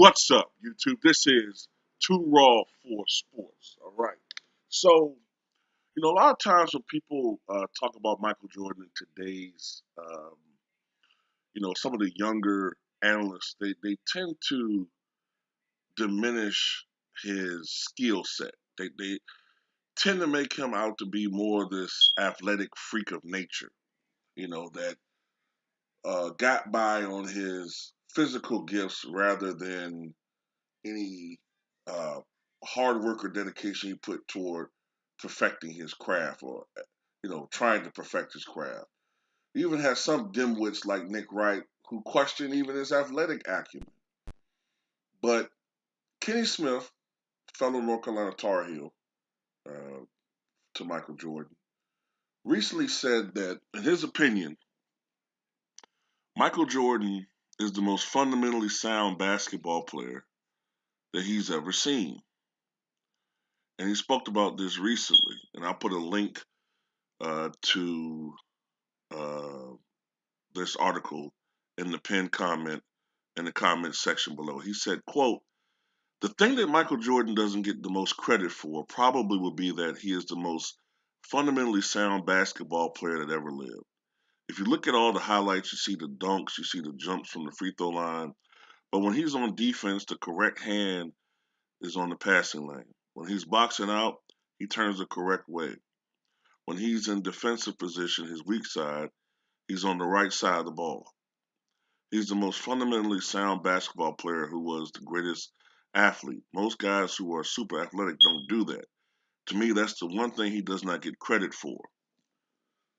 What's up, YouTube? This is Too Raw for Sports. All right. So, a lot of times when people talk about Michael Jordan in today's, some of the younger analysts, they tend to diminish his skill set. They tend to make him out to be more this athletic freak of nature, that got by on his physical gifts rather than any uh, hard work or dedication he put toward perfecting his craft or trying to perfect his craft. He even has some dimwits like Nick Wright who question even his athletic acumen. But Kenny Smith, fellow North Carolina Tar Heel, uh, to Michael Jordan, recently said that, in his opinion, Michael Jordan is the most fundamentally sound basketball player that he's ever seen. And he spoke about this recently, and I'll put a link to uh, this article in the pinned comment in the comment section below. He said, quote, "The thing that Michael Jordan doesn't get the most credit for probably would be that he is the most fundamentally sound basketball player that ever lived. If you look at all the highlights, you see the dunks, you see the jumps from the free throw line, but when he's on defense, the correct hand is on the passing lane. When he's boxing out, he turns the correct way. When he's in defensive position, his weak side, he's on the right side of the ball. He's the most fundamentally sound basketball player who was the greatest athlete. Most guys who are super athletic don't do that. To me, that's the one thing he does not get credit for."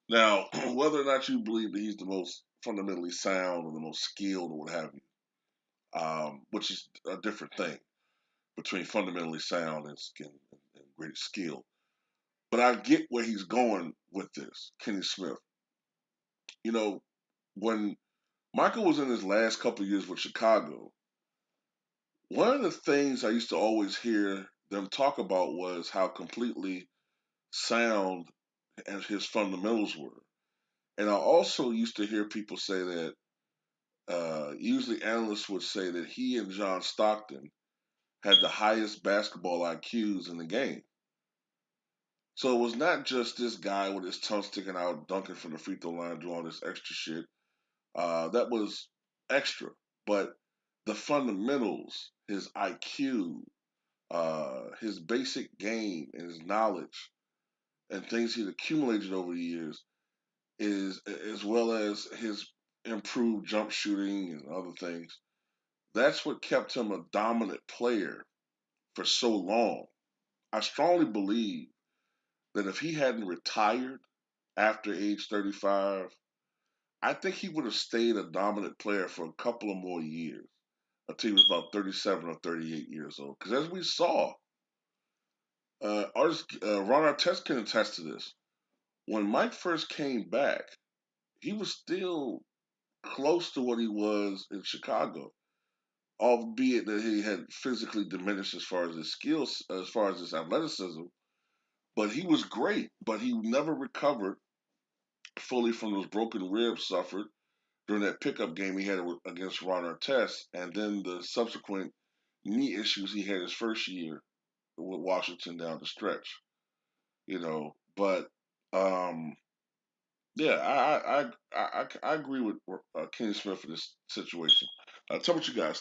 Now, whether or not you believe that he's the most fundamentally sound or the most skilled or what have you, which is a different thing between fundamentally sound and great skill. But I get where he's going with this, Kenny Smith. You know, when Michael was in his last couple of years with Chicago, one of the things I used to always hear them talk about was how completely sound and his fundamentals were. And I also used to hear people say that usually analysts would say that he and John Stockton had the highest basketball IQs in the game. So it was not just this guy with his tongue sticking out, dunking from the free throw line, doing all this extra shit. That was extra. But the fundamentals, his IQ, his basic game and his knowledge and things he'd accumulated over the years is as well as his improved jump shooting and other things. That's what kept him a dominant player for so long. I strongly believe that if he hadn't retired after age 35, I think he would have stayed a dominant player for a couple of more years until he was about 37 or 38 years old. Because as we saw, Ron Artest can attest to this. When Mike first came back, he was still close to what he was in Chicago, albeit that he had physically diminished as far as his skills, as far as his athleticism. But he was great, but he never recovered fully from those broken ribs suffered during that pickup game he had against Ron Artest, and then the subsequent knee issues he had his first year with Washington down the stretch. But um, yeah, I agree with Kenny Smith in this situation. Tell me what you guys think.